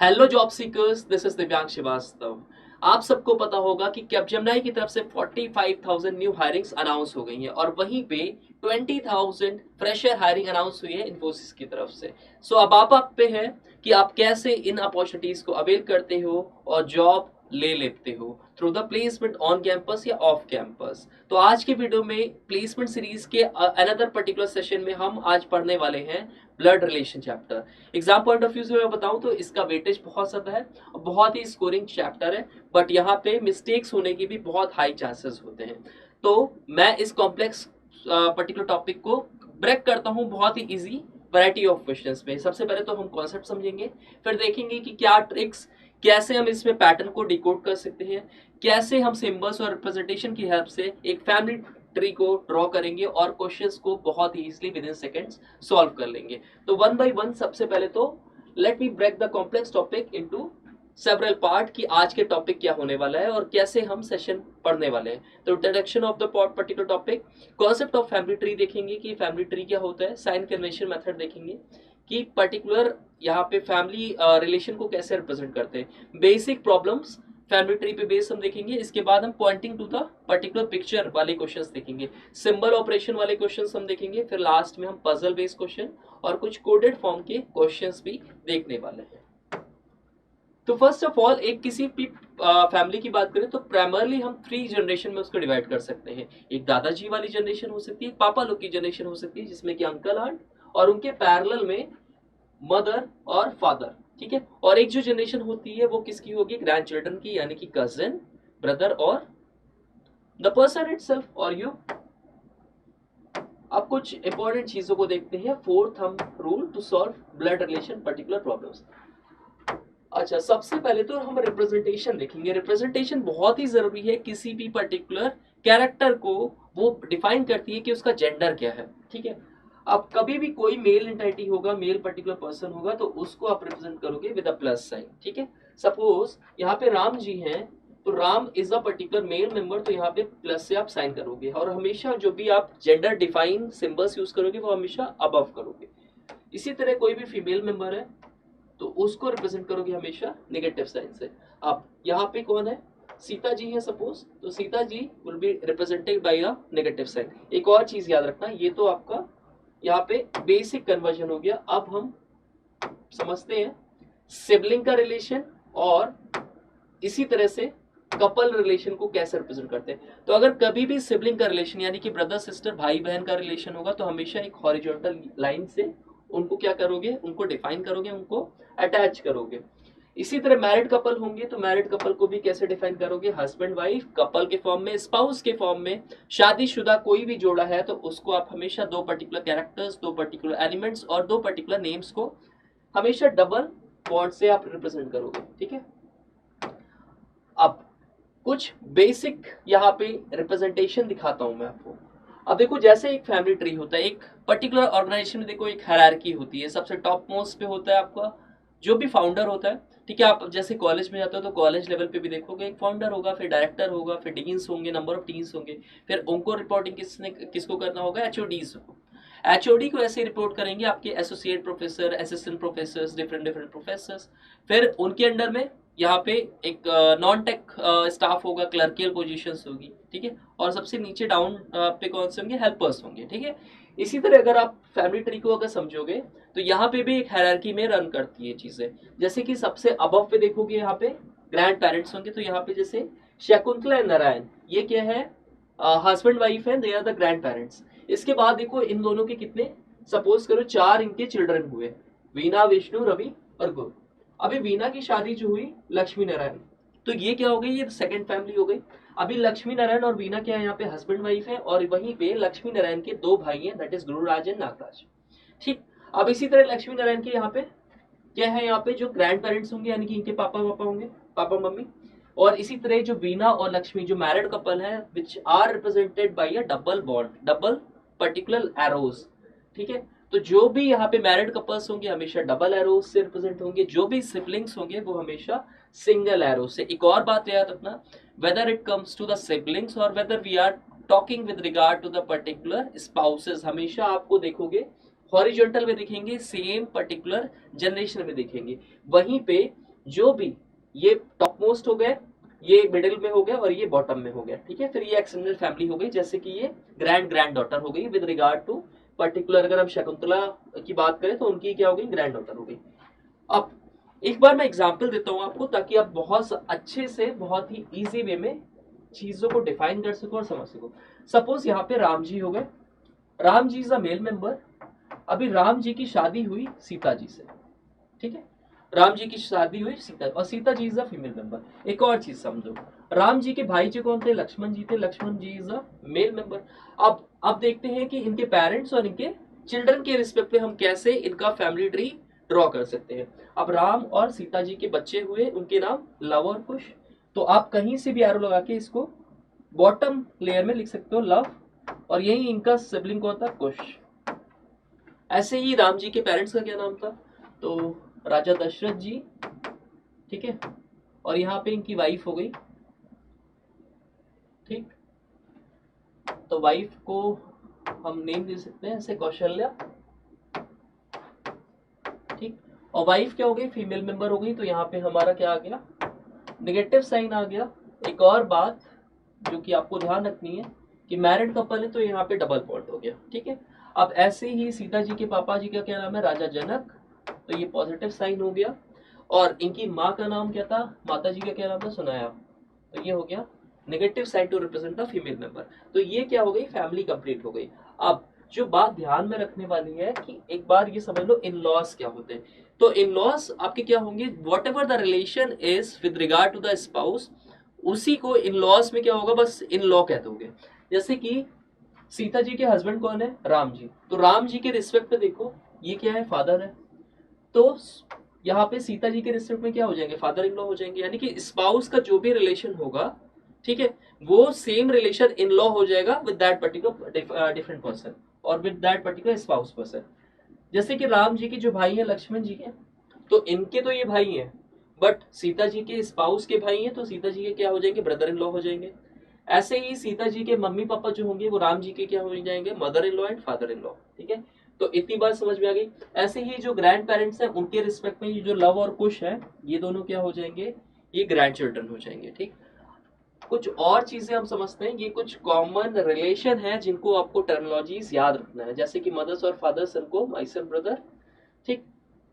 Hello job seekers, this is दिव्यांग श्रीवास्तव। आप सबको पता होगा कि कैपजेमिनी की तरफ से 45,000 न्यू हायरिंग्स अनाउंस हो गई हैं और वहीं पे 20,000 फ्रेशर हायरिंग अनाउंस हुई है इन्फोसिस की तरफ से। सो अब आप पे है कि आप कैसे इन अपॉर्चुनिटीज को अवेल करते हो और जॉब ले लेते हो through the placement on campus या ऑफ कैंपस। तो आज के वीडियो में प्लेसमेंट सीरीज के अनदर पर्टिकुलर सेशन में हम आज पढ़ने वाले हैं blood relation chapter. Exam point of view से मैं बताऊं तो इसका वेटेज बहुत ज्यादा है और बहुत ही स्कोरिंग चैप्टर है, बट यहाँ पे मिस्टेक्स होने की भी बहुत हाई चांसेस होते हैं। तो मैं इस कॉम्प्लेक्स पर्टिकुलर टॉपिक को ब्रेक करता हूँ बहुत ही इजी वैरायटी ऑफ क्वेश्चंस में। सबसे पहले तो हम कॉन्सेप्ट समझेंगे, फिर देखेंगे कि क्या ट्रिक्स, कैसे हम इसमें पैटर्न को डिकोड कर सकते हैं, कैसे हम सिंबल्स और रिप्रेजेंटेशन की हेल्प से एक फैमिली ट्री को ड्रॉ करेंगे और क्वेश्चंस को बहुत ही easily within seconds solve कर लेंगे। तो वन बाय वन सबसे पहले तो let me break the complex topic into several part कि आज के टॉपिक क्या होने वाला है और कैसे हम सेशन पढ़ने वाले हैं। तो introduction of the particular topic, concept of family tree देखेंगे कि फैमिली ट्री क्या होता है, साइन कन्वेंशन मेथड देखेंगे कि पर्टिकुलर यहाँ पे फैमिली रिलेशन को कैसे रिप्रेजेंट करते हैं, बेसिक प्रॉब्लम्स फैमिली ट्री पे बेस हम देखेंगे। इसके बाद हम pointing to the particular picture वाले क्वेश्चंस देखेंगे, सिंबल ऑपरेशन वाले क्वेश्चंस हम देखेंगे, फिर लास्ट में हम पजल बेस्ड क्वेश्चन और कुछ कोडेड फॉर्म के क्वेश्चंस भी देखने वाले हैं। तो फर्स्ट ऑफ ऑल एक किसी भी फैमिली की बात करें तो प्राइमरली हम 3 जनरेशन में उसको डिवाइड कर सकते हैं। एक दादाजी वाली जनरेशन हो सकती है, पापा लोग की जनरेशन हो सकती है जिसमें कि अंकल आंट और उनके पैरेलल में मदर और फादर, ठीक है। और एक जो जनरेशन होती है वो किसकी होगी, ग्रैंड चिल्ड्रन की, यानी कि कजिन, ब्रदर और द पर्सन इटसेल्फ और यू। अब कुछ इंपॉर्टेंट चीजों को देखते हैं। फोर्थ हम rule to solve blood relation particular problems. अच्छा, सबसे पहले तो हम रिप्रेजेंटेशन देखेंगे। रिप्रेजेंटेशन बहुत ही जरूरी है किसी भी पर्टिकुलर कैरेक्टर को, वो डिफाइन करती है कि उसका जेंडर क्या है, ठीक है। अब कभी भी कोई मेल एंटिटी होगा, मेल पर्टिकुलर पर्सन होगा, तो उसको आप रिप्रेजेंट करोगे विद अ प्लस साइन, ठीक है। सपोज यहाँ पे राम जी हैं, तो Ram is a particular male member, तो यहाँ पे प्लस से आप साइन करोगे और हमेशा जो भी आप जेंडर डिफाइन सिंबल्स यूज करोगे वो हमेशा अबव करोगे। इसी तरह कोई भी फीमेल मेंबर है तो उसको रिप्रेजेंट करोगे हमेशा नेगेटिव साइन से। अब यहाँ पे कौन है, सीता जी है सपोज, तो Sita ji will be represented by a negative sign. एक और चीज याद रखना, ये तो आपका यहाँ पे बेसिक कन्वर्जन हो गया। अब हम समझते हैं सिबलिंग का रिलेशन और इसी तरह से कपल रिलेशन को कैसे रिप्रेजेंट करते हैं। तो अगर कभी भी सिबलिंग का रिलेशन यानी कि ब्रदर सिस्टर, भाई बहन का रिलेशन होगा तो हमेशा एक हॉरिजॉन्टल लाइन से उनको क्या करोगे, उनको डिफाइन करोगे, उनको अटैच करोगे। इसी तरह मैरिड कपल होंगे तो मैरिड कपल को भी कैसे डिफाइन करोगे, हस्बैंड वाइफ, कपल के फॉर्म में, स्पाउस के फॉर्म में। शादीशुदा कोई भी जोड़ा है तो उसको आप हमेशा दो पर्टिकुलर कैरेक्टर्स, दो पर्टिकुलर एलिमेंट्स और दो पर्टिकुलर नेम्स को हमेशा डबल बॉन्ड से आप रिप्रेजेंट करोगे, ठीक है। अब कुछ बेसिक यहाँ पे रिप्रेजेंटेशन दिखाता हूं मैं आपको। अब देखो, जैसे एक फैमिली ट्री होता है, एक पर्टिकुलर ऑर्गेनाइजेशन में देखो एक हायरार्की होती है। सबसे टॉप मोस्ट पे होता है आपका जो भी फाउंडर होता है, ठीक है। आप जैसे कॉलेज में जाते हो तो कॉलेज लेवल पे भी देखोगे एक फाउंडर होगा, फिर डायरेक्टर होगा, फिर डीन्स होंगे, नंबर ऑफ डीन्स होंगे, फिर उनको रिपोर्टिंग किसको करना होगा, एचओडीज को। एचओडी को ऐसे रिपोर्ट करेंगे आपके associate professor, assistant professor, different different professor. फिर उनके अंडर में यहाँ पे एक नॉन टेक स्टाफ होगा, क्लर्कियल पोजीशंस होगी, ठीक है। और सबसे नीचे डाउन पे कौन से होंगे, हेल्पर्स होंगे, ठीक है। इसी तरह अगर आप फैमिली ट्री को अगर समझोगे तो यहाँ पे भी एक हायरार्की में रन करती है चीजें। जैसे कि सबसे अबव पे देखोगे यहाँ पे ग्रैंड पेरेंट्स होंगे, तो यहाँ पे जैसे शकुंतला एंड नारायण, ये क्या है, हस्बैंड वाइफ है, they are the grand parents. इसके बाद देखो इन दोनों के कितने, सपोज करो 4 इनके चिल्ड्रन हुए, वीणा, विष्णु, रवि और गुरु। अभी वीणा की शादी जो हुई लक्ष्मी नारायण, तो ये क्या हो गई, ये सेकंड फैमिली हो गई। अभी लक्ष्मी नारायण और वीणा क्या है, यहाँ पे हस्बैंड वाइफ है और वहीं पे लक्ष्मी नारायण के 2 भाई हैं, that is Gururaj and Nagraj, ठीक। अब इसी तरह लक्ष्मी नारायण के यहाँ पे क्या है, यहाँ पे जो ग्रैंड पेरेंट्स होंगे यानी कि इनके पापा पापा होंगे, पापा मम्मी। और इसी तरह जो वीणा और लक्ष्मी जो मैरिड कपल है which are represented by a double bond, double particular arrows, ठीक है। तो जो भी यहाँ पे मैरिड कपल्स होंगे हमेशा डबल एरो से रिप्रेजेंट होंगे, जो भी सिबलिंग्स होंगे वो हमेशा सिंगल एरो से। एक और बात याद रखना, whether it comes to the siblings और whether we are talking with regard to the particular spouses, हमेशा आपको देखोगे हॉरिजॉन्टल में दिखेंगे, सेम पर्टिकुलर जनरेशन में दिखेंगे। वहीं पे जो भी ये टॉप मोस्ट हो गए, ये मिडिल में हो गया और ये बॉटम में हो गया, ठीक है। फिर ये एक्सटेंडेड फैमिली हो गई, जैसे कि ये ग्रैंड ग्रैंड डॉटर हो गई विद रिगार्ड टू पर्टिकुलर, अगर हम शकुंतला की बात करें तो उनकी क्या हो गई, ग्रैंड डॉटर हो गई। अब एक बार मैं एग्जांपल देता हूं आपको, ताकि आप बहुत अच्छे से बहुत ही इजी वे में चीजों को डिफाइन कर सको और समझ सको। सपोज यहाँ पे राम जी हो गए, Ram ji is a male member. अभी राम जी की शादी हुई सीता जी से, ठीक है। राम जी की शादी हुई सीता, और Sita ji is a female member. एक और चीज समझो, राम जी के भाई जी कौन थे, लक्ष्मण जी थे, लक्ष्मण जी इज अ मेल मेंबर। अब देखते हैं कि इनके पेरेंट्स और इनके चिल्ड्रन के रिस्पेक्ट पे हम कैसे इनका फैमिली ट्री ड्रॉ कर सकते हैं। अब राम और सीता जी के बच्चे हुए, उनके नाम लव और कुश। तो आप कहीं से भी एरो लगा के इसको बॉटम लेयर में लिख सकते हो लव, और यही इनका सिबलिंग कौन था, कुश। ऐसे ही राम जी के पेरेंट्स का क्या नाम था, तो राजा दशरथ जी, ठीक है। और यहाँ पे इनकी वाइफ हो गई, ठीक। तो वाइफ को हम नेम दे सकते हैं ऐसे कौशल्या, ठीक। और वाइफ क्या हो गई, फीमेल मेंबर हो गई, तो यहाँ पे हमारा क्या आ गया, नेगेटिव साइन आ गया। एक और बात जो कि आपको ध्यान रखनी है कि मैरिड कपल है तो यहाँ पे डबल पॉइंट हो गया, ठीक है। अब ऐसे ही सीता जी के पापा जी का क्या नाम है, राजा जनक, तो ये पॉजिटिव साइन हो गया। और इनकी माँ का नाम क्या था, माता जी का क्या नाम था, सुनाया, तो ये हो गया negative side to represent the female member. तो ये क्या हो गई, फैमिली कंप्लीट हो गई। अब जो बात ध्यान में रखने वाली है कि एक बार ये समझ लो इन लॉस क्या होते हैं। तो इन लॉस आपके क्या होंगे, whatever the relation is with regard to the spouse, उसी को इन लॉस में क्या होगा, बस इन लॉ कह दोगे। जैसे कि सीता जी के हस्बैंड कौन है, राम जी, तो राम जी के रिस्पेक्ट पे देखो ये क्या है, फादर है। तो यहाँ पे सीता जी के रिस्पेक्ट में क्या हो जाएंगे, फादर इन लॉ हो जाएंगे। यानी कि स्पाउस का जो भी रिलेशन होगा, ठीक है, वो सेम रिलेशन इन लॉ हो जाएगा with that particular different person और with that particular spouse person. जैसे कि राम जी के जो भाई हैं लक्ष्मण जी हैं, तो इनके तो ये भाई हैं, बट सीता जी के स्पाउस के भाई हैं, तो सीता जी के क्या हो जाएंगे, ब्रदर इन लॉ हो जाएंगे। ऐसे ही सीता जी के मम्मी पापा जो होंगे वो राम जी के क्या हो जाएंगे, mother in law and father in law, ठीक है। तो इतनी बात समझ में आ गई। ऐसे ही जो ग्रैंड पेरेंट्स हैं उनके रिस्पेक्ट में ये जो लव और कुश है, ये दोनों क्या हो जाएंगे, ये ग्रैंड चिल्ड्रन हो जाएंगे, ठीक। कुछ और चीजें हम समझते हैं, ये कुछ कॉमन रिलेशन है जिनको आपको टर्मिनोलॉजीज याद रखना है, जैसे कि मदर्स और फादर सन को माई सन ब्रदर, ठीक।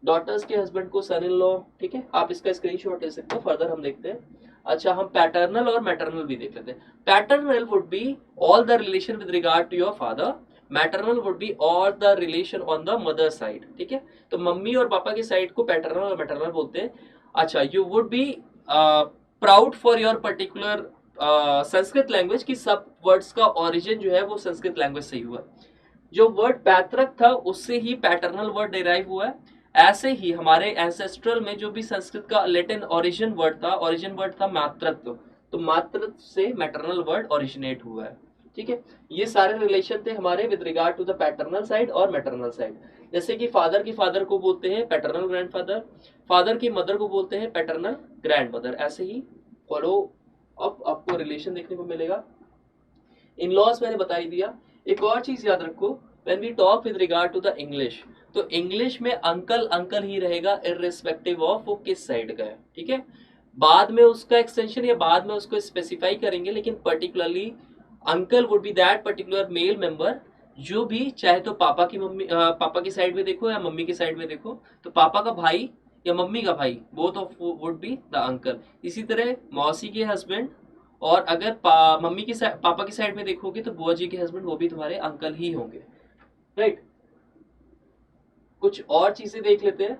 डॉटर्स के हस्बैंड को सन इन लॉ, ठीक है। आप इसका स्क्रीनशॉट ले सकते हो, फर्दर हम देखते हैं। अच्छा, हम पैटर्नल और मैटरनल भी देख लेते हैं। Paternal would be all the relation with regard to your father, maternal would be all the relation on the mother side, ठीक है। तो मम्मी और पापा की साइड को पैटर्नल और मैटरनल बोलते हैं। अच्छा, you would be proud for your particular Sanskrit language की सब वर्ड्स का ओरिजिन जो है वो संस्कृत लैंग्वेज से ही हुआ। जो वर्ड पैतृक था उससे ही पैटर्नल वर्ड डिराइव हुआ है। ऐसे ही हमारे एंसेस्ट्रल में जो भी संस्कृत का लेटिन ओरिजिन वर्ड था मातृत्व, तो मातृत्व से मैटरनल वर्ड ओरिजिनेट हुआ है, ठीक है। ये सारे रिलेशन थे हमारे with regard to the paternal side और मैटरनल साइड। जैसे कि फादर की फादर को बोलते हैं पैटर्नल ग्रैंडफादर, फादर की मदर को बोलते हैं पैटर्नल ग्रैंडमदर। ऐसे ही फॉलो अब आपको रिलेशन देखने को मिलेगा। इन लॉज मैंने बता ही दिया। एक और चीज याद रखो, when we talk with regard to the English, तो इंग्लिश में अंकल अंकल ही रहेगा इररिस्पेक्टिव ऑफ वो किस साइड का है, ठीक है। बाद में उसका एक्सटेंशन या बाद में उसको स्पेसिफाई करेंगे, लेकिन particularly uncle would be that particular male member जो भी, चाहे तो पापा की मम्मी पापा की साइड में देखो या मम्मी की साइड में देखो, तो पापा का भाई या मम्मी का भाई, both of would be the uncle. इसी तरह मौसी के हस्बैंड, और अगर मम्मी की पापा की साइड में देखोगे तो बुआ जी के हस्बैंड वो भी तुम्हारे अंकल ही होंगे, राइट। कुछ और चीजें देख लेते हैं।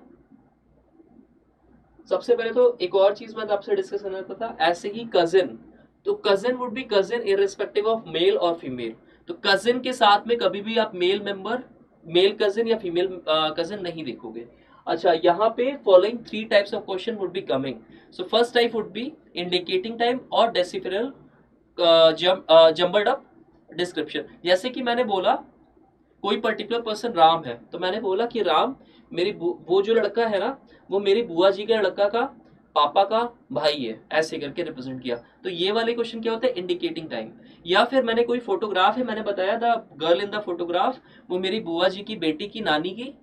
सबसे पहले तो एक और चीज मैं आपसे डिस्कस करना चाहता था, ऐसे ही कजिन, तो cousin would be cousin irrespective of male और फीमेल। तो कजिन के साथ में कभी भी आप मेल मेंबर, मेल कजिन या फीमेल कजिन नहीं देखोगे। अच्छा, यहाँ पे following 3 types of question would be coming. So first type would be indicating time और डेसिफरल जम्बल्ड अप डिस्क्रिप्शन। जैसे कि मैंने बोला कोई पर्टिकुलर पर्सन राम है, तो मैंने बोला कि राम मेरी वो जो लड़का है ना, वो मेरी बुआ जी के लड़का का पापा का भाई है, ऐसे करके रिप्रेजेंट किया। तो ये वाले क्वेश्चन क्या होते हैं, इंडिकेटिंग टाइम। या फिर मैंने कोई फोटोग्राफ है, मैंने बताया था गर्ल इन द फोटोग्राफ वो मेरी बुआ जी की बेटी की नानी की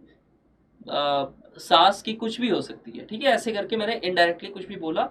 सास की कुछ भी हो सकती है, ठीक है, ऐसे करके मैंने इनडायरेक्टली कुछ भी बोला।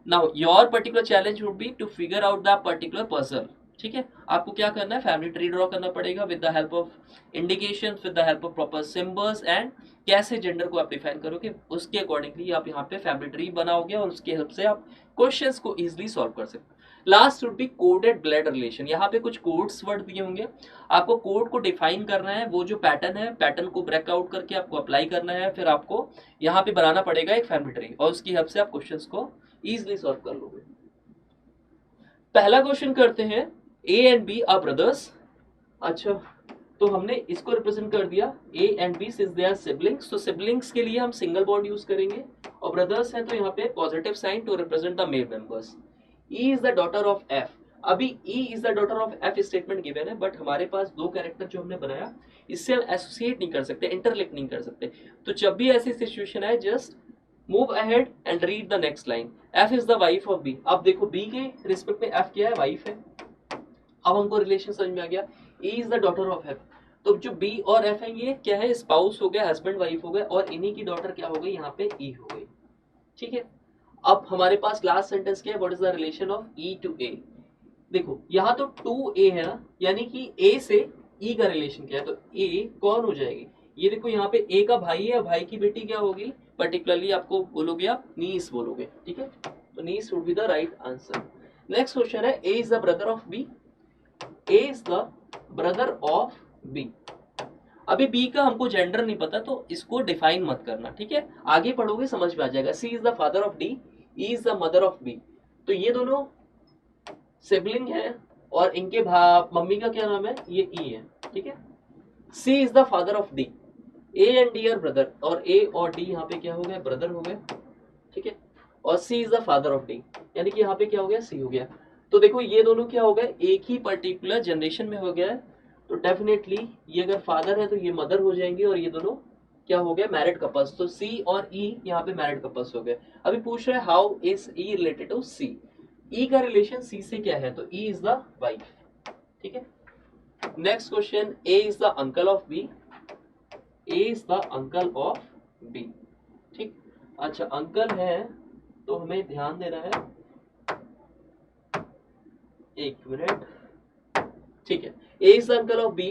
Now your particular challenge would be to figure out the particular puzzle, ठीक है। आपको क्या करना है, फैमिली ट्री ड्रॉ करना पड़ेगा with the help of indication, with the help of proper symbols, and कैसे जेंडर को आप डिफाइन करोगे उसके अकॉर्डिंगली आप यहाँ पे फैमिली ट्री बनाओगे और उसकी हेल्प से आप क्वेश्चंस को इजीली सॉल्व कर सकते हो। Last would be coded blood relation. यहाँ पे कुछ कोड्स वर्ड दिए होंगे, आपको कोड को डिफाइन करना है, वो जो पैटर्न है पैटर्न को ब्रेकआउट करके आपको अप्लाई करना है, फिर आपको यहाँ पे बनाना पड़ेगा एक फैमिली ट्री और उसकी हेल्प से आप क्वेश्चंस को इजीली सॉल्व कर लोगे। पहला क्वेश्चन करते हैं, A and B are brothers. अच्छा, तो हमने इसको रिप्रेजेंट कर दिया A and B since they are siblings, तो सिबलिंग्स के लिए हम सिंगल बॉन्ड यूज करेंगे, और ब्रदर्स हैं तो यहाँ पे positive sign to represent the male members. E is the daughter of F. अभी E is the daughter of F statement given है, बट हमारे पास दो कैरेक्टर जो हमने बनाया इससे हम एसोसिएट नहीं कर सकते, इंटरलिंक नहीं कर सकते। तो जब भी ऐसी सिचुएशन है just move ahead and read the next line. F is the wife of B. अब देखो बी के रिस्पेक्ट में एफ क्या है, वाइफ है। अब हमको रिलेशन समझ में आ गया, ई is the daughter of F. तो जो बी और एफ है ये क्या है, स्पाउस हो गया, हस्बैंड वाइफ हो गए, और इन्हीं की डॉटर क्या हो गई, यहाँ पे ई हो गई, ठीक है। अब हमारे पास लास्ट सेंटेंस क्या है, what is the relation of E to A. देखो यहाँ तो टू ए है ना, यानी कि ए से ई का रिलेशन क्या है, तो ए कौन हो जाएगी, ये देखो यहाँ पे ए का भाई है, भाई की बेटी क्या होगी, पर्टिकुलरली आपको बोलोगे आप नीस बोलोगे, ठीक है। तो niece would be the right answer. Next question है, A is the brother of B. A is the brother of B. अभी बी का हमको जेंडर नहीं पता तो इसको डिफाइन मत करना, ठीक है, आगे पढ़ोगे समझ में आ जाएगा। C is the father of D, E is the mother of B. तो ये दोनों सिबलिंग है और इनके मम्मी का क्या नाम है, ये ई है, ठीक है। C is the father of D. A and D are brother, और ए और डी यहाँ पे क्या हो गया, ब्रदर हो गए, ठीक है। और C is the father of D, यानी कि यहाँ पे क्या हो गया, सी हो गया। तो देखो ये दोनों क्या हो गए, एक ही पर्टिकुलर जनरेशन में हो गया है, तो डेफिनेटली ये अगर फादर है तो ये मदर हो जाएंगे, और ये दोनों क्या हो गया, मैरिड कपल्स। तो सी और ई यहाँ पे मैरिड कपल्स हो गए। अभी पूछ रहे हैं how is E related to C. E का रिलेशन सी से क्या है, तो ई इज द वाइफ, ठीक है। Next question, A is the uncle of B. A is the uncle of B, ठीक। अच्छा अंकल है तो हमें ध्यान देना है, एक मिनट, ठीक है। A is the uncle of B,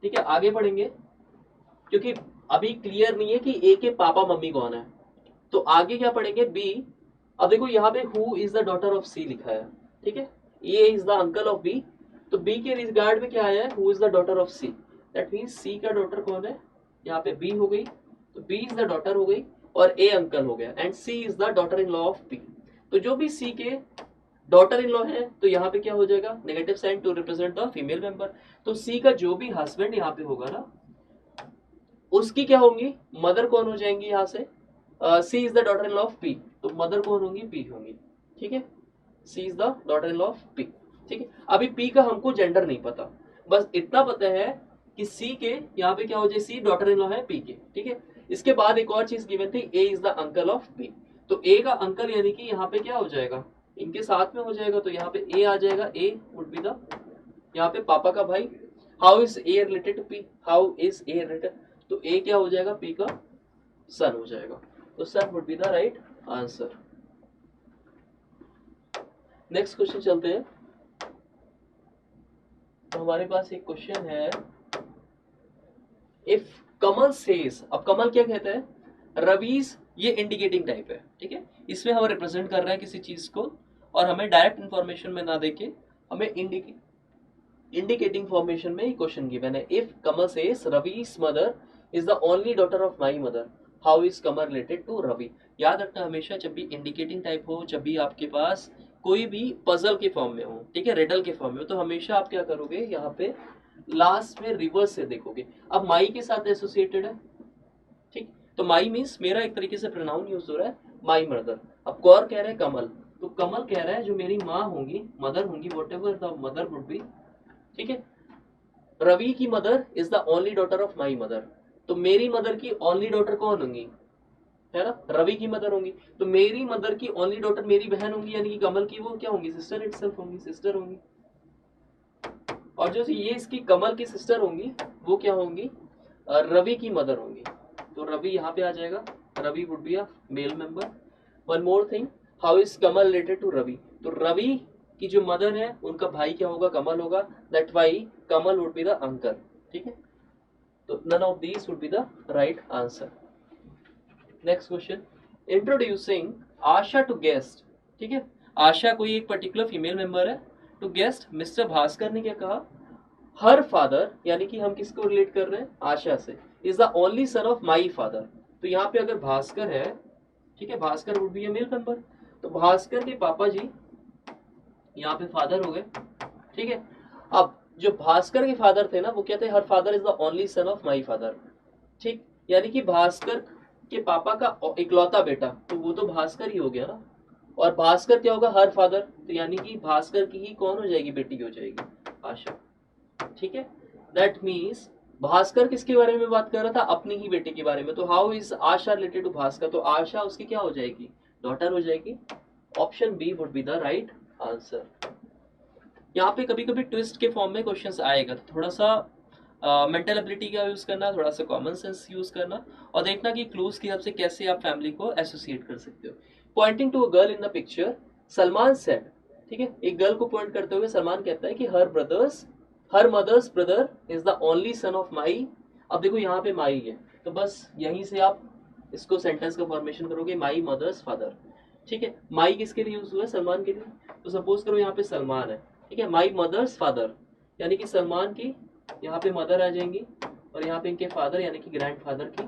ठीक है। आगे पढ़ेंगे क्योंकि अभी क्लियर नहीं है कि ए के पापा मम्मी कौन है, तो आगे क्या पढ़ेंगे, बी। अब देखो यहाँ पे who is the daughter of C लिखा है, ठीक है। A is the uncle of B, तो बी के रिगार्ड में क्या आया है, who is the daughter of C. That means C का डॉटर कौन है, यहाँ पे बी हो गई, तो बी इज द डॉटर हो गई और ए अंकल हो गया, and C is the daughter in law of B. तो जो भी सी के डॉटर इन लॉ है तो यहाँ पे क्या हो जाएगा, negative sign to represent the female member. तो सी का जो भी हस्बैंड यहाँ पे होगा ना, उसकी क्या होंगी, मदर कौन हो जाएंगी यहाँ से, C is the daughter in law of P, तो मदर कौन होंगी, पी होंगी, ठीक है। C is the daughter in law of P, ठीक है। अभी पी का हमको जेंडर नहीं पता, बस इतना पता है कि सी के यहाँ पे क्या हो जाए, सी डॉटर इन लॉ है पी के, ठीक है। इसके बाद एक और चीज गिवन थी, A is the uncle of B. तो ए का अंकल यानी कि यहाँ पे क्या हो जाएगा, इनके साथ में हो जाएगा, तो यहाँ पे ए आ जाएगा, ए वुड बी द यहाँ पे पापा का भाई। How is A related to P, how is A related, तो ए क्या हो जाएगा, पी का सन हो जाएगा, तो son would be the right answer. Next question चलते हैं। तो हमारे पास एक क्वेश्चन है, इफ कमल सेज। अब कमल क्या कहता है, रवीज, ये इंडिकेटिंग टाइप है, ठीक है। इसमें हम रिप्रेजेंट कर रहे हैं किसी चीज को और हमें डायरेक्ट इंफॉर्मेशन में ना देके हमें इंडिकेटिंग फॉर्मेशन में ही क्वेश्चन गिवन है। If Kamal says Ravi's mother is the only daughter of my mother, how is Kamal related to Ravi. याद रखना हमेशा जब भी इंडिकेटिंग टाइप हो, जब भी आपके पास कोई भी पजल के फॉर्म में हो, ठीक है, रिडल के फॉर्म में हो, तो हमेशा आप क्या करोगे, यहाँ पे लास्ट में रिवर्स से देखोगे। अब माई के साथ एसोसिएटेड है, ठीक, तो माई मीन्स मेरा एक तरीके से प्रोनाउन यूज हो रहा है, माई मदर। अब कौर कह रहे हैं कमल, तो कमल कह रहा है जो मेरी माँ होंगी, मदर होंगी, what ever the mother would be, ठीक है। रवि की mother is the only daughter of my mother, तो मेरी मदर की ओनली डॉटर कौन होंगी, है ना, रवि की मदर होंगी। तो मेरी मदर की ओनली डॉटर मेरी बहन होंगी, यानी कि कमल की वो क्या होंगी, सिस्टर इटसेल्फ होंगी, सिस्टर होंगी। और जो ये इसकी कमल की सिस्टर होंगी वो क्या होंगी, रवि की मदर होंगी। तो रवि यहाँ पे आ जाएगा, Ravi would be a male member. One more thing, how is Kamal related to Ravi, तो रवि की जो मदर है उनका भाई क्या होगा, कमल होगा, that why Kamal would be the uncle. ठीक है, तो none of these would be the right answer. Next question, introducing Asha to guest. ठीक है, आशा कोई एक पर्टिकुलर फीमेल मेंबर है, टू गेस्ट मिस्टर भास्कर ने क्या कहा, हर फादर, यानी कि हम किसको रिलेट कर रहे हैं, आशा से, is the only son of my father. तो यहाँ पे अगर भास्कर है, ठीक है, Bhaskar would be A male member, तो भास्कर के पापा जी यहाँ पे फादर हो गए। ठीक है, अब जो भास्कर के फादर थे ना वो क्या थे, her father is the only son of my father. ठीक, यानी कि भास्कर के पापा का इकलौता बेटा, तो वो तो भास्कर ही हो गया ना, और भास्कर क्या होगा, हर फादर, तो यानी कि भास्कर की ही कौन हो जाएगी, बेटी हो जाएगी, आशा। ठीक है, दैट मीन्स भास्कर किसके बारे में बात कर रहा था, अपनी ही बेटे के बारे में, तो how is Asha related to Bhaskar, तो आशा उसकी क्या हो जाएगी, डॉटर हो जाएगी। Option B would be the right answer. यहाँ पे कभी कभी ट्विस्ट के फॉर्म में क्वेश्चंस आएगा, तो थोड़ा सा मेंटल एबिलिटी का यूज करना, थोड़ा सा कॉमन सेंस यूज करना, और देखना कि क्लूज की हेल्प से कैसे आप फैमिली को एसोसिएट कर सकते हो। Pointing to a girl in the picture, Salman said, ठीक है, एक गर्ल को पॉइंट करते हुए सलमान कहता है कि her mother's brother is the only son of my. अब देखो यहाँ पे माई है, तो बस यहीं से आप इसको सेंटेंस का फॉर्मेशन करोगे, माई मदर्स फादर। ठीक है, माई किसके लिए यूज हुआ है, सलमान के लिए, तो सपोज करो यहाँ पे सलमान है, ठीक है, माई मदर्स फादर, यानी कि सलमान की यहाँ पे मदर आ जाएंगी, और यहाँ पे इनके फादर यानी कि ग्रैंड फादर की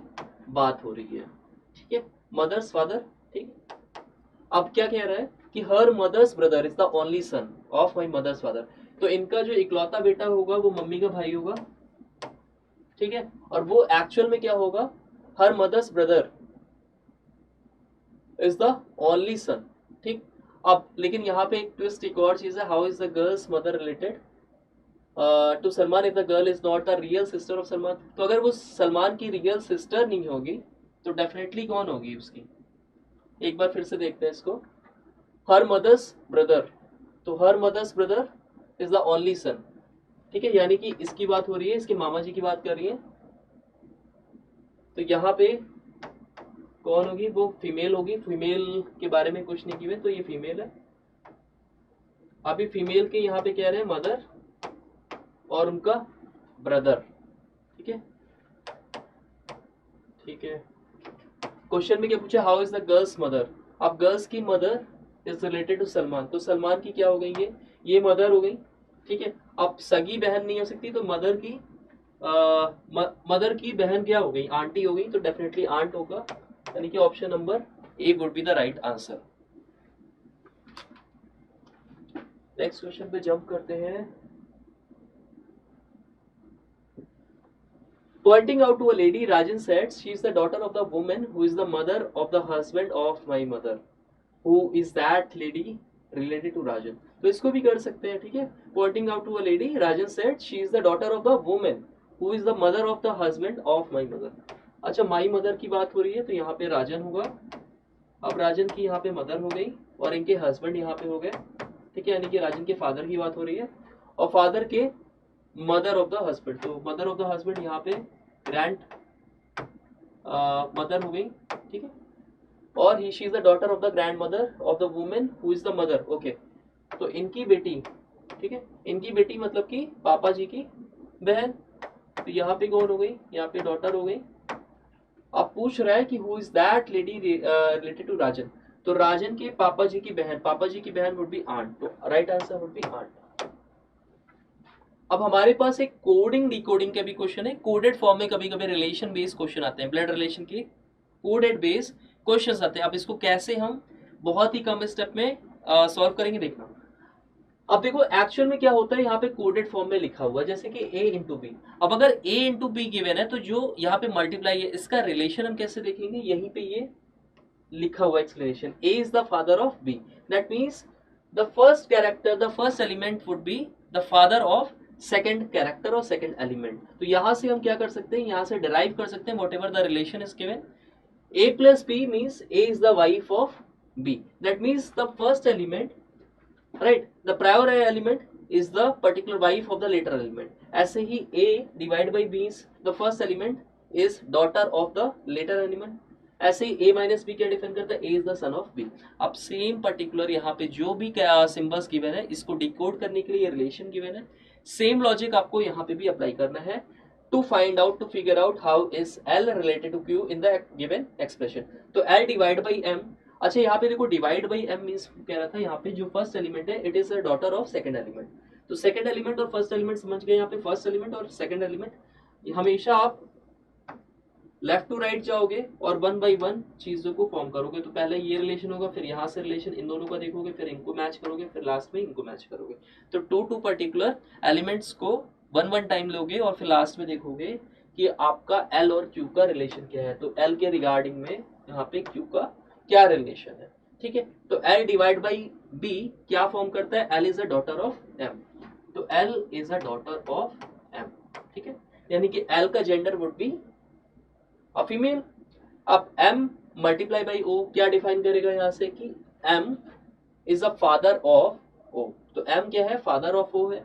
बात हो रही है। ठीक है, मदर्स फादर। ठीक, अब क्या कह रहा है कि her mother's brother is the only son of my mother's father, तो इनका जो इकलौता बेटा होगा वो मम्मी का भाई होगा। ठीक है, और वो एक्चुअल में क्या होगा, her mother's brother is the only son. ठीक, अब लेकिन यहाँ पे एक ट्विस्ट, एक और चीज है, how is the girl's mother related to Salman if the girl is not the real sister of Salman, तो अगर वो सलमान की रियल सिस्टर नहीं होगी तो डेफिनेटली कौन होगी उसकी, एक बार फिर से देखते हैं इसको, हर मदर्स ब्रदर, तो her mother's brother is the only son. ठीक है, यानी कि इसकी बात हो रही है, इसके मामा जी की बात कर रही है, तो यहाँ पे कौन होगी, वो फीमेल होगी, फीमेल के बारे में कुछ नहीं किए, तो ये फीमेल है। अभी फीमेल के यहाँ पे कह रहे हैं मदर और उनका ब्रदर। ठीक है, ठीक है, क्वेश्चन में क्या पूछा, how is the girl's mother, अब गर्ल्स की mother is related to Salman, तो सलमान की क्या हो गई, ये मदर हो गई। ठीक है, अब सगी बहन नहीं हो सकती, तो मदर की बहन क्या हो गई, आंटी हो गई, तो डेफिनेटली आंट होगा, यानी कि option number A would be the right answer. Next question पे जंप करते हैं। Pointing out to a lady, Rajan said, she is the daughter of the woman who is the mother of the husband of my mother. Who is that lady related to Rajan? तो इसको भी कर सकते हैं। ठीक है, Pointing out to a lady, Rajan said, she is the daughter of the woman who is the mother of the husband of my mother. अच्छा, my mother की बात हो रही है, तो यहाँ पे राजन होगा। अब राजन की यहाँ पे मदर हो गई और इनके हस्बैंड यहाँ पे हो गए। ठीक है, यानी कि राजन के फादर की बात हो रही है, और फादर के मदर ऑफ द हस्बैंड, तो मदर ऑफ द हस्बैंड यहाँ पे ग्रैंड मदर हो गई। ठीक है, और he she is the daughter of the grandmother of the women who is the mother. Okay, तो इनकी बेटी, ठीक है, इनकी बेटी मतलब कि पापा जी की बहन, तो यहाँ पे कौन हो गई, यहाँ पे डॉटर हो गई। अब पूछ रहा है कि who is that lady related to Rajan, तो राजन के पापा जी की बहन वुड बी आंट, तो right answer would be aunt. अब हमारे पास एक कोडिंग डिकोडिंग का भी क्वेश्चन है, कोडेड फॉर्म में कभी कभी रिलेशन बेस्ड क्वेश्चन आते हैं, ब्लड रिलेशन के कोडेड बेस्ड क्वेश्चंस आते हैं। अब इसको कैसे हम बहुत ही कम स्टेप में सॉल्व करेंगे, देखना। अब देखो एक्चुअल में क्या होता है, यहाँ पे कोडेड फॉर्म में लिखा हुआ है, जैसे कि a इंटू बी। अब अगर a इंटू बी गिवन है, तो जो यहाँ पे मल्टीप्लाई है, इसका रिलेशन हम कैसे देखेंगे, यहीं पे ये लिखा हुआ explanation, a is the father of b, that means the first character, the first element would be the father of second character और सेकेंड एलिमेंट। तो यहां से हम क्या कर सकते हैं, यहां से डिराइव कर सकते हैं whatever the relation is given, a plus b means a is the wife of b, that means the first element, right, the prior element is the particular wife of the latter element. ऐसे ही a divide by b is the first element is daughter of the latter animal. ऐसे ही a minus B क्या define करता है, a is the son of b। अब same particular यहाँ पे जो भी सिंबल्स गिवन है इसको डिकोड करने के लिए रिलेशन गिवन है, सेम लॉजिक आपको यहाँ पे भी अप्लाई करना है to find out, to figure out how is l related to q in the given expression. तो l डिवाइड बाई m, अच्छा यहाँ पे देखो डिवाइड बाई m मींस कह रहा था यहाँ पे जो फर्स्ट एलिमेंट है it is a daughter of second element. तो सेकंड एलिमेंट और फर्स्ट एलिमेंट समझ गए, यहाँ पे फर्स्ट एलिमेंट और सेकंड एलिमेंट हमेशा आप लेफ्ट टू राइट जाओगे और वन बाई वन चीजों को फॉर्म करोगे। तो पहले ये रिलेशन होगा, फिर यहाँ से रिलेशन इन दोनों का देखोगे, फिर इनको मैच करोगे, फिर लास्ट में इनको मैच करोगे। तो टू पर्टिकुलर एलिमेंट्स को वन टाइम लोगे और फिर लास्ट में देखोगे कि आपका एल और क्यू का रिलेशन क्या है। तो एल के रिगार्डिंग में यहाँ पे क्यू का क्या रिलेशन है, ठीक है। तो एल डिवाइड बाई बी क्या फॉर्म करता है, L is a daughter of M. तो L is a daughter of M, ठीक है, यानी कि एल का gender would be a female. अब m मल्टीप्लाई बाई o क्या डिफाइन करेगा यहाँ से कि m is a father of o। तो m क्या है, फादर ऑफ o है।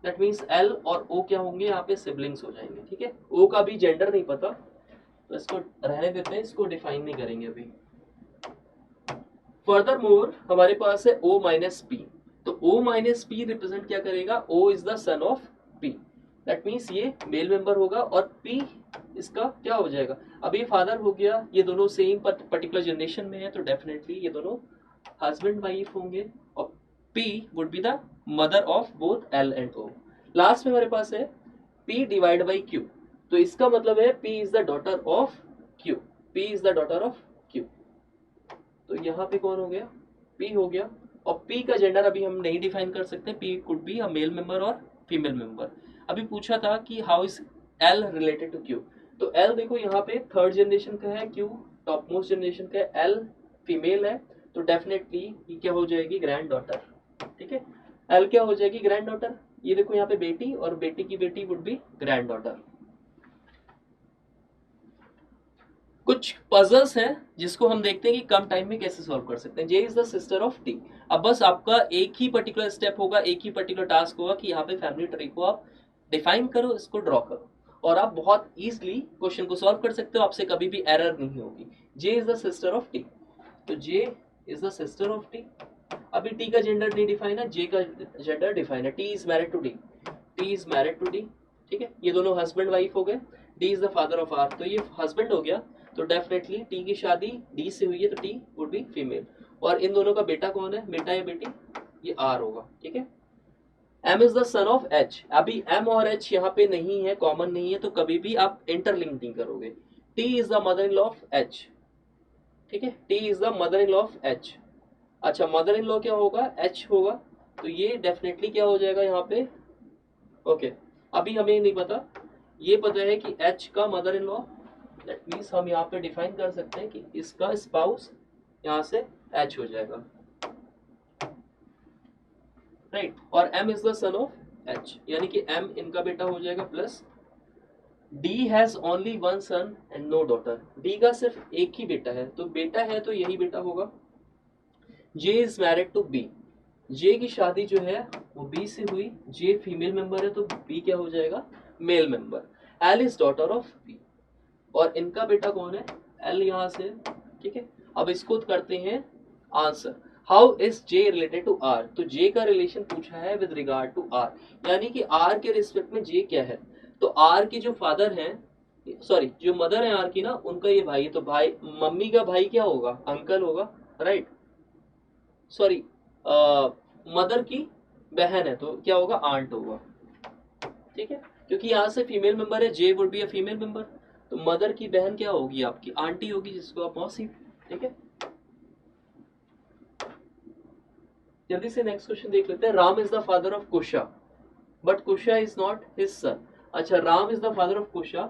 दैट मीन्स l और o क्या होंगे, यहाँ पे सिबलिंग्स हो जाएंगे, ठीक है। o का भी जेंडर नहीं पता तो इसको रहने देते हैं, इसको डिफाइन नहीं करेंगे अभी। फर्दर मोर हमारे पास है o माइनस पी। तो o माइनस पी रिप्रेजेंट क्या करेगा, o is the son of p। That means ये मेल मेंबर होगा और p इसका क्या हो जाएगा, अब ये फादर हो गया, ये दोनों सेम पर्टिकुलर जनरेशन में है तो डेफिनेटली ये दोनों हस्बैंड वाइफ होंगे और P would be the mother of both L and O। Last में हमारे पास है P डिवाइड बाई Q। तो इसका मतलब है P is the daughter of Q, P is the daughter of Q। तो यहाँ पे कौन हो गया, P हो गया। और P का जेंडर अभी हम नहीं डिफाइन कर सकते, P could be a male member और फीमेल मेंबर। अभी पूछा था कि how is L related to Q। तो L देखो यहाँ पे थर्ड जनरेशन का है, Q टॉप मोस्ट जनरेशन का है, L फीमेल है तो डेफिनेटली ये क्या हो जाएगी, ग्रैंड डॉटर, ठीक है। L क्या हो जाएगी, ग्रैंड डॉटर। ये देखो यहाँ पे बेटी और बेटी की बेटी वुड बी ग्रैंड डॉटर। कुछ पजल्स हैं जिसको हम देखते हैं कि कम टाइम में कैसे सॉल्व कर सकते हैं। J is the sister of T. अब बस आपका एक ही पर्टिकुलर स्टेप होगा, एक ही पर्टिकुलर टास्क होगा कि यहाँ पे फैमिली ट्री को आप डिफाइन करो, इसको ड्रॉ करो और आप बहुत इजीली क्वेश्चन को सॉल्व कर सकते हो, आपसे कभी भी एरर नहीं होगी। J is the sister of T. तो J is the sister of T. अभी टी का जेंडर नहीं डिफाइन है, जे का जेंडर डिफाइन है। T is married to D, T is married to D, ठीक है। ये दोनों हस्बैंड वाइफ हो गए। D is the father of R, तो ये हस्बैंड हो गया तो डेफिनेटली टी की शादी डी से हुई है तो टी वुड बी फीमेल। और इन दोनों का बेटा कौन है, बेटा या बेटी, ये आर होगा, ठीक है। M is the son of H। अभी M और H यहाँ पे नहीं है, कॉमन नहीं है, तो कभी भी आप इंटरलिंक नहीं करोगे। T is the mother in law of H, ठीक है, T is the mother in law of H। अच्छा मदर इन लॉ क्या होगा, H होगा, तो ये डेफिनेटली क्या हो जाएगा यहाँ पे, ओके। अभी हमें नहीं पता, ये पता है कि H का mother in law, that means हम यहाँ पे डिफाइन कर सकते हैं कि इसका स्पाउस यहाँ से H हो जाएगा, राइट। और M is the son of H, यानी कि M इनका बेटा हो जाएगा plus D has only one son and no daughter. D का सिर्फ एक ही बेटा है, तो बेटा है तो यही बेटा होगा। J is married to B। J की शादी जो है वो B से हुई, J फीमेल मेंबर है तो B क्या हो जाएगा, male member. L is daughter of B और इनका बेटा कौन है, L यहाँ से, ठीक है। अब इसको करते हैं answer. How is J related to R। तो J का रिलेशन पूछा है विद रिगार्ड टू R, यानी कि R के रिस्पेक्ट में J क्या है। तो R के जो फादर हैं, सॉरी जो मदर है R की ना, उनका ये भाई है, तो भाई मम्मी का भाई क्या होगा, अंकल होगा, राइट। सॉरी मदर की बहन है तो क्या होगा, आंट होगा, ठीक है। क्योंकि यहाँ से फीमेल मेंबर है, J would be a female member, तो मदर की बहन क्या होगी, आपकी आंटी होगी, जिसको आप मौसी, ठीक है। जल्दी से नेक्स्ट क्वेश्चन देख लेते हैं। Ram is the father of Kusha but Kusha is not his son. अच्छा Ram is the father of Kusha,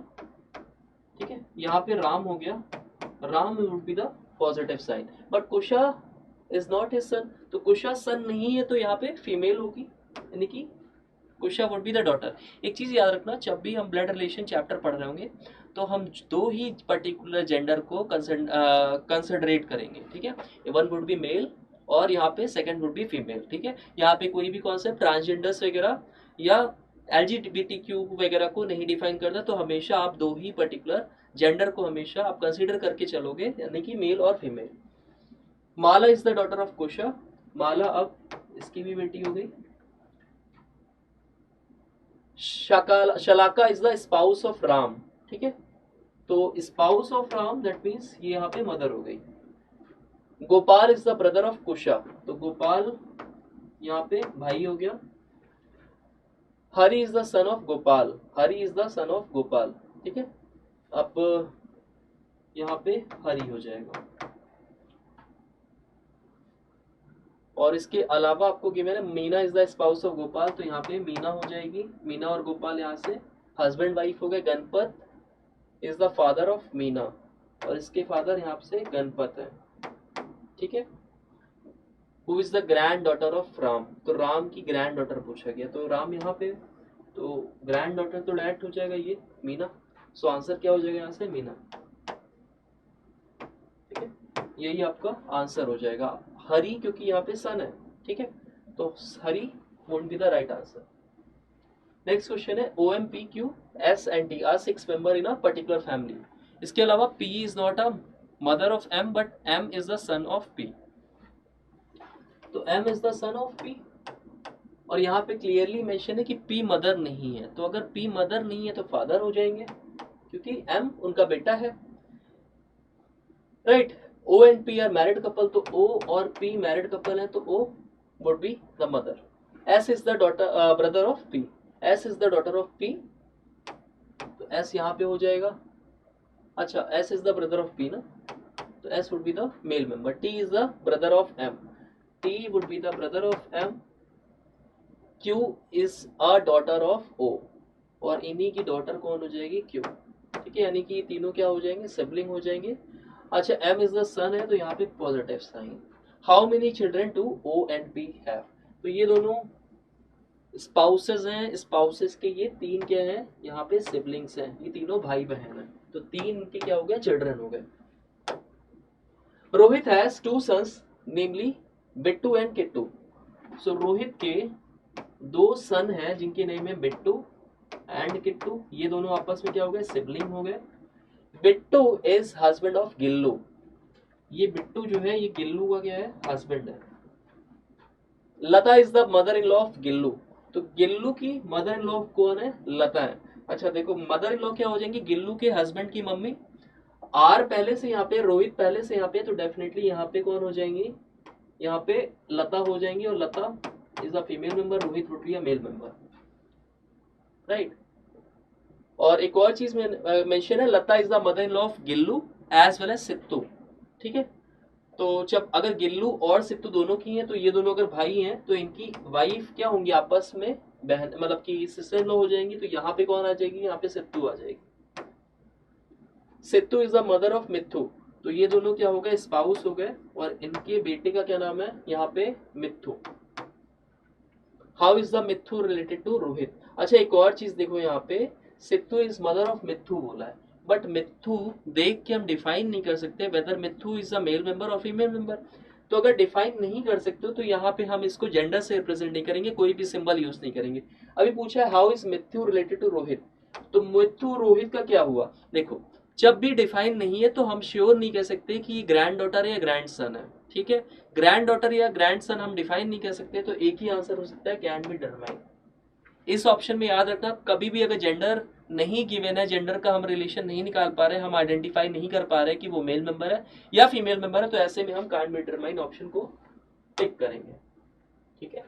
ठीक है, यहाँ पे राम हो गया, Ram would be the positive sign, but Kusha is not his son, तो कुशा सन नहीं है तो यहाँ पे फीमेल होगी, यानी कि कुशा वुड बी द डॉटर। एक चीज याद रखना, जब भी हम ब्लड रिलेशन चैप्टर पढ़ रहे होंगे तो हम दो ही पर्टिकुलर जेंडर को कंसिडरेट करेंगे, ठीक है। वन वुड बी मेल और यहाँ पे सेकंड वुड बी फीमेल, ठीक है। यहाँ पे कोई भी कॉन्सेप्ट ट्रांसजेंडर्स वगैरह या LGBTQ वगैरह को नहीं डिफाइन करता, तो हमेशा आप दो ही पर्टिकुलर जेंडर को हमेशा आप कंसीडर करके चलोगे, यानी कि मेल और female. Mala is the daughter of Kusha, Mala अब इसकी भी बेटी हो गई। Shalaka is the spouse of Ram, ठीक है, तो spouse of Ram that means ये यहाँ पे मदर हो गई। Gopal is the brother of Kusha, तो गोपाल यहाँ पे भाई हो गया। Hari is the son of Gopal, Hari is the son of Gopal, ठीक है, अब यहाँ पे हरि हो जाएगा। और इसके अलावा आपको गिवन है Meena is the spouse of Gopal, तो यहाँ पे मीना हो जाएगी। मीना और गोपाल यहाँ से हस्बैंड वाइफ हो गए। Ganpat is the father of Meena, और इसके फादर यहाँ से गणपत है, ठीक है। Who is the grand daughter of Ram, तो राम की ग्रैंड डॉटर पूछा गया, तो राम यहाँ पे, तो ग्रैंड डॉटर तो डायरेक्ट हो जाएगा ये मीना, सो आंसर क्या हो जाएगा यहाँ से मीना, ठीक है, यही आपका आंसर हो जाएगा। हरि क्योंकि यहाँ पे सन है, ठीक है, तो Hari won't be the right answer. Next question है OM, PQ, S and T are 6 members in a particular family. इसके अलावा P is not a mother of M but M is the son of P, तो M is the son of P, और यहाँ पे clearly mention है कि P mother नहीं है, तो अगर P मदर नहीं है तो फादर हो जाएंगे क्योंकि M उनका बेटा है, right. O and P are married couple, तो O और P मैरिड कपल है, तो O would be the mother. S is the daughter brother of P, S is the daughter of P, तो S यहाँ पे हो जाएगा। अच्छा, S is the brother of P ना, तो S would be the male member. T is the brother of M, T would be the brother of M। Q is a daughter of O, और इन्हीं की daughter कौन हो जाएगी, Q, ठीक है, यानी कि तीनों क्या हो जाएंगे, सिबलिंग हो जाएंगे। अच्छा, M इज द सन है, तो यहाँ पे positive sign. How many children to O and P have, तो ये दोनों स्पाउसेस हैं, स्पाउसेस के ये तीन क्या हैं, यहाँ पे सिबलिंग्स हैं, ये तीनों भाई बहन हैं, तो तीन के क्या हो गए, चिल्ड्रन हो गए। Rohit has 2 sons namely Bittu and Kittu, so Rohit के 2 सन हैं जिनके नेम है बिट्टू एंड किट्टू, ये दोनों आपस में क्या हो गए, सिबलिंग हो गए। Bittu is husband of Gillu, ये बिट्टू जो है ये गिल्लू का क्या है, हस्बैंड है। Lata is the mother in law of Gillu, तो गिल्लू की मदर इन लॉ कौन है, लता है। अच्छा देखो, मदर इन लॉ क्या हो जाएंगी, गिल्लू के हस्बैंड की मम्मी। आर पहले से यहाँ पे, रोहित पहले से यहाँ पे, तो डेफिनेटली यहाँ पे कौन हो जाएंगी, यहाँ पे लता हो जाएंगी, और Lata is a female member, Rohit would be a male member, right. और एक और चीज में मेंशन है, Lata is the mother in law of Gillu as well as Sittu, ठीक है। तो जब अगर गिल्लू और सित्तू दोनों की हैं, तो ये दोनों अगर भाई हैं तो इनकी वाइफ क्या होंगी, आपस में बहन, मतलब कि सिस्टर इन लॉ हो जाएंगी, तो यहाँ पे कौन आ जाएगी, यहाँ पे सित्तू आ जाएगी। Situ is the mother of मिथु, तो ये दोनों क्या हो गए, स्पाउस हो गए, और इनके बेटे का क्या नाम है यहाँ पे, Mithu. How is the Mithu related to Rohit. अच्छा एक और चीज देखो, यहाँ पे Sittu is mother of Mithu बोला है, बट मिथु देख के हम डिफाइन नहीं कर सकते whether Mithu is a male member और फीमेल मेंबर, तो अगर डिफाइन नहीं कर सकते हो तो यहाँ पे हम इसको जेंडर से रिप्रेजेंट नहीं करेंगे, कोई भी सिंबल यूज नहीं करेंगे। अभी पूछा है how is Mithu related to Rohit, तो मिथु रोहित का क्या हुआ, देखो जब भी डिफाइन नहीं है तो हम श्योर नहीं कह सकते कि ग्रैंड डॉटर या ग्रैंड सन है, ठीक है। ग्रैंड डॉटर या ग्रैंड सन हम डिफाइन नहीं कर सकते, तो एक ही आंसर हो सकता है, कैन बी डिटरमाइन। इस ऑप्शन में याद रखना, कभी भी अगर जेंडर नहीं गिवन है, जेंडर का हम रिलेशन नहीं निकाल पा रहे, हम आइडेंटिफाई नहीं कर पा रहे कि वो मेल मेंबर है या फीमेल मेंबर है, तो ऐसे में हम कैन बी डिटरमाइन ऑप्शन को टिक करेंगे, ठीक है।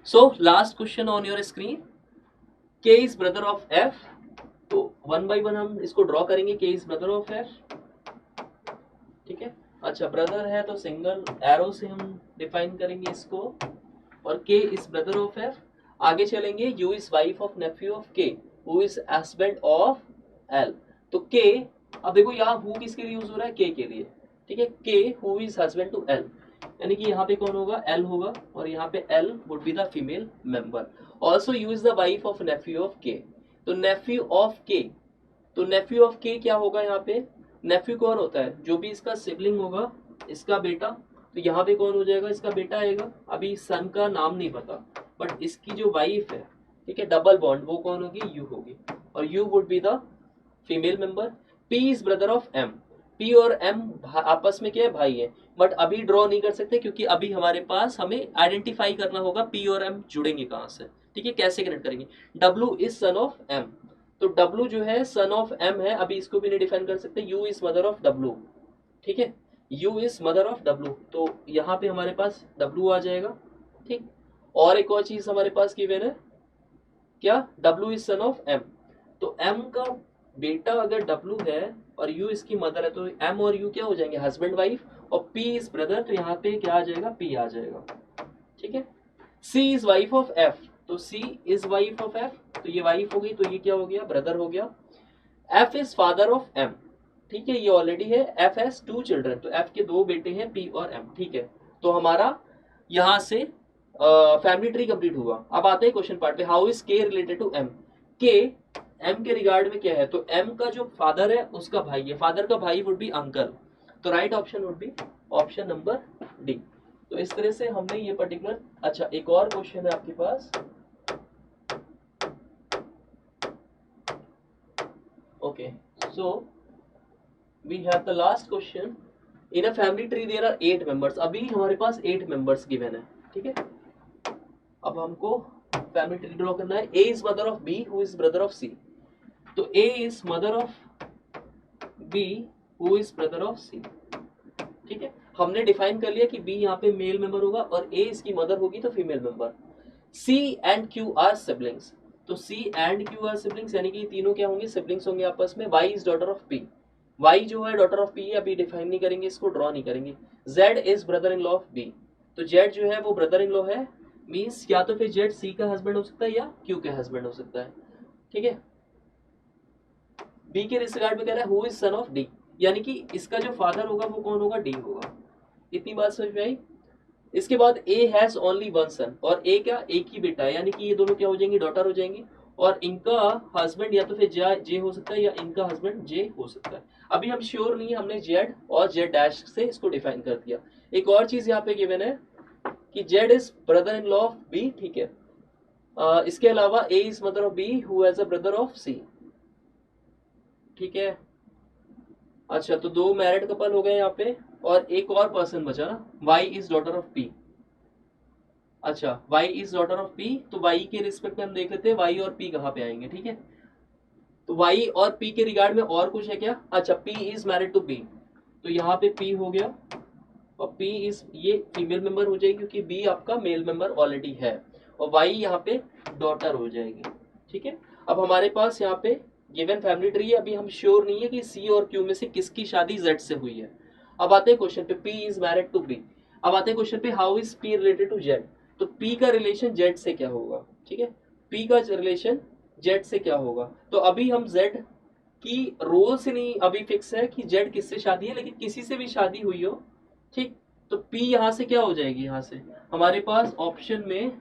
So last question on your screen, के इज ब्रदर ऑफ एफ, तो 1 by 1 हम इसको ड्रॉ करेंगे, के इज ब्रदर ऑफ एफ, ठीक है। अच्छा ब्रदर है तो सिंगल एरो से हम डिफाइन करेंगे इसको, और के इज ब्रदर ऑफ एफ। आगे चलेंगे, U is wife of nephew of K, who is husband of L, तो के, अब देखो यहाँ हु किसके लिए यूज हो रहा है, के लिए, ठीक है। K who is husband to L, यानी कि यहाँ पे कौन होगा, एल होगा, और यहाँ पे L would be the female member. Also you is the wife of nephew of के, तो नेफ्यू ऑफ के, तो नेफ्यू ऑफ के क्या होगा, यहाँ पे नेफ्यू कौन होता है, जो भी इसका सिबलिंग होगा, इसका बेटा, तो यहाँ पे कौन हो जाएगा, इसका बेटा आएगा। अभी सन का नाम नहीं पता, बट इसकी जो वाइफ है, ठीक है, डबल बॉन्ड, वो कौन होगी, यू होगी, और U would be the female member. P is brother of M, P और एम आपस में क्या है, भाई है, बट अभी ड्रॉ नहीं कर सकते क्योंकि अभी हमारे पास हमें आइडेंटिफाई करना होगा पी और एम जुड़ेंगे कहां से, ठीक है, कैसे कनेक्ट करेंगे। W is son of M, तो डब्ल्यू जो है सन ऑफ एम है, अभी इसको भी नहीं डिफाइन कर सकते। You is mother of W, ठीक है, you is mother of W, तो यहाँ पे हमारे पास डब्ल्यू आ जाएगा, ठीक। और एक और चीज हमारे पास गिवन है, क्या, W is son of M, तो एम का बेटा अगर डब्ल्यू है और यू इसकी मदर है, तो एम और यू क्या हो जाएंगे, हस्बैंड वाइफ, और पी इज ब्रदर, तो यहाँ पे क्या आ जाएगा, पी आ जाएगा, ठीक है। C is wife of F, तो सी इज वाइफ ऑफ एफ, तो ये वाइफ हो गई, तो ये क्या हो गया, ब्रदर हो गया। F is father of M, ठीक है, ये ऑलरेडी है। एफ हैज 2 चिल्ड्रन, तो एफ के 2 बेटे हैं, पी और एम, ठीक है। तो हमारा यहां से फैमिली ट्री कंप्लीट हुआ। अब आते हैं क्वेश्चन पार्ट पे, हाउ इज के रिलेटेड टू एम, के एम के रिगार्ड में क्या है, तो एम का जो फादर है उसका भाई है, फादर का भाई वुड बी अंकल, तो right option would be option number D. तो इस तरह से हमने ये पर्टिकुलर, अच्छा एक और क्वेश्चन है आपके पास, okay, so we have the last question, in a family tree there are 8 members, अभी हमारे पास 8 मेंबर्स गिवन है, ठीक है। अब हमको फैमिली ट्री ड्रॉ करना है। A is mother of B who is brother of C, तो A is mother of B who is brother of C, ठीक है। हमने डिफाइन कर लिया कि बी यहाँ पे मेल मेंबर होगा और ए इसकी मदर होगी तो female member. C and Q are siblings, तो C and Q are siblings, यानी कि तीनों क्या होंगे, सिबलिंग्स होंगे आपस में। Y is daughter of P, Y जो है डॉटर ऑफ पी है, अभी डिफाइन नहीं करेंगे, इसको ड्रॉ नहीं करेंगे। Z is brother in law of B, तो जेड जो है वो ब्रदर इन लॉ है, मीन्स या तो फिर जेड सी का हस्बैंड हो सकता है या क्यू का हस्बैंड हो सकता है, ठीक है। बी के रिगार्ड में कह रहा है who is son of D, यानी कि इसका जो फादर होगा वो कौन होगा, डी होगा। इतनी बात समझ में आई। इसके बाद ए हैज ओनली वन सन, और ए क्या, एक ही बेटा है, यानी कि ये दोनों क्या हो जाएंगी, डॉटर हो जाएंगी, और इनका हस्बैंड या तो फिर जे हो सकता है या इनका हस्बैंड जे हो सकता है। अभी हम श्योर नहीं है, हमने जेड और जेड डैश से इसको डिफाइन कर दिया। एक और चीज यहाँ पे गिवन है कि Z is brother in law of B, ठीक है। इसके अलावा A is mother of B who has a brother of C, ठीक है। अच्छा, तो 2 मैरिड कपल हो गए यहाँ पे, और एक और पर्सन बचा ना, Y is daughter of P. अच्छा, Y is daughter of P, तो वाई के रिस्पेक्ट में हम देख लेते हैं वाई और पी कहाँ पे आएंगे, ठीक है। तो वाई और पी के रिगार्ड में और कुछ है क्या, अच्छा, P is married to B, तो यहाँ पे पी हो गया, और पी इज, ये फीमेल मेंबर हो जाएगी क्योंकि बी आपका मेल मेंबर ऑलरेडी है, और वाई यहाँ पे डॉटर हो जाएगी, ठीक है। अब हमारे पास यहाँ पे गिवन फैमिली ट्री है, अभी हम श्योर नहीं है कि सी और क्यू में से किसकी शादी जेड से हुई है। अब आते हैं क्वेश्चन पे, P is married to B. अब आते हैं क्वेश्चन पे, how is P related to Z, तो पी का रिलेशन जेड से क्या होगा, ठीक है, पी का रिलेशन जेड से क्या होगा। तो अभी हम जेड की रोल से नहीं अभी फिक्स है कि जेड किससे शादी है, लेकिन किसी से भी शादी हुई हो, ठीक, तो पी यहां से क्या हो जाएगी, यहां से हमारे पास ऑप्शन में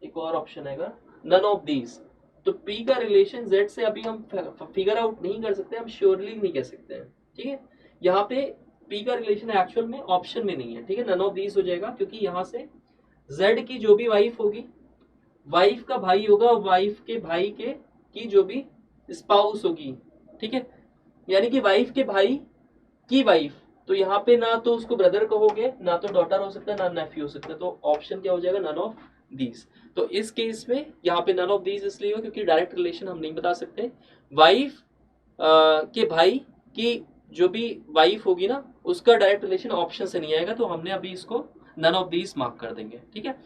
एक और ऑप्शन आएगा, नन ऑफ दीज, तो पी का रिलेशन जेड से अभी हम फिगर आउट नहीं कर सकते, हम श्योरली नहीं कह सकते हैं, ठीक है। यहाँ पे पी का रिलेशन एक्चुअल में ऑप्शन में नहीं है, ठीक है, नन ऑफ दीज हो जाएगा, क्योंकि यहाँ से जेड की जो भी वाइफ होगी, वाइफ का भाई होगा, वाइफ के भाई के की जो भी स्पाउस होगी, ठीक है, यानी कि वाइफ के भाई की वाइफ, तो यहाँ पे ना तो उसको ब्रदर कहोगे, ना तो डॉटर हो सकता है, ना नेफ्यू हो सकता है, तो ऑप्शन क्या हो जाएगा, नन ऑफ दीज। तो इस केस में यहाँ पे नन ऑफ दीज इसलिए हो क्योंकि डायरेक्ट रिलेशन हम नहीं बता सकते। वाइफ के भाई की जो भी वाइफ होगी ना, उसका डायरेक्ट रिलेशन ऑप्शन से नहीं आएगा, तो हमने अभी इसको नन ऑफ दीज मार्क कर देंगे, ठीक है।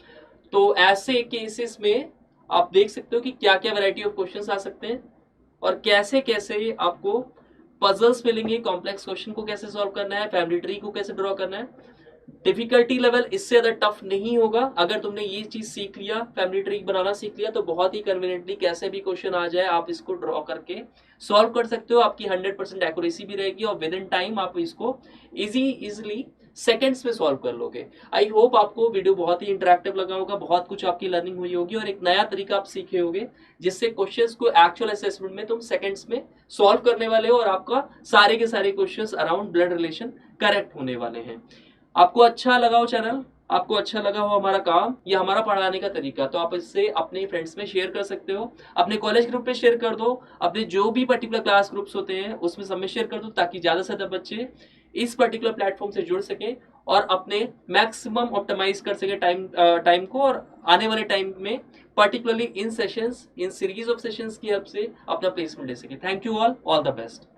तो ऐसे केसेस में आप देख सकते हो कि क्या क्या वैरायटी ऑफ क्वेश्चंस आ सकते हैं और कैसे कैसे आपको पजल्स मिलेंगे, कॉम्प्लेक्स क्वेश्चन को कैसे सॉल्व करना है, फैमिली ट्री को कैसे ड्रॉ करना है। डिफिकल्टी लेवल इससे ज्यादा टफ नहीं होगा। अगर तुमने ये चीज सीख लिया, फैमिली ट्री बनाना सीख लिया, तो बहुत ही कन्वीनियंटली कैसे भी क्वेश्चन आ जाए आप इसको ड्रॉ करके सॉल्व कर सकते हो। आपकी 100% एक्यूरेसी भी रहेगी और विद इन टाइम आप इसको इजीली सेकंड्स में सॉल्व कर लोगे। आई होप आपको वीडियो बहुत ही इंटरेक्टिव लगा होगा, बहुत कुछ आपकी लर्निंग हुई होगी और एक नया तरीका आप सीखे होगे जिससे क्वेश्चंस को एक्चुअल असेसमेंट में तुम सेकंड्स में सॉल्व करने वाले हो और आपका सारे के सारे questions around blood relation correct होने वाले हैं। आपको अच्छा लगा हो चैनल आपको अच्छा लगा हो हमारा काम या हमारा पढ़ाने का तरीका, तो आप इससे अपने फ्रेंड्स में शेयर कर सकते हो, अपने कॉलेज ग्रुप में शेयर कर दो, अपने जो भी पर्टिकुलर क्लास ग्रुप्स होते हैं उसमें सब में शेयर कर दो, ताकि ज़्यादा से ज़्यादा बच्चे इस पर्टिकुलर प्लेटफॉर्म से जुड़ सके और अपने मैक्सिमम ऑप्टिमाइज कर सके टाइम को, और आने वाले टाइम में particularly in sessions, in series of sessions की हेल्प से अपना प्लेसमेंट ले सके। Thank you all the best.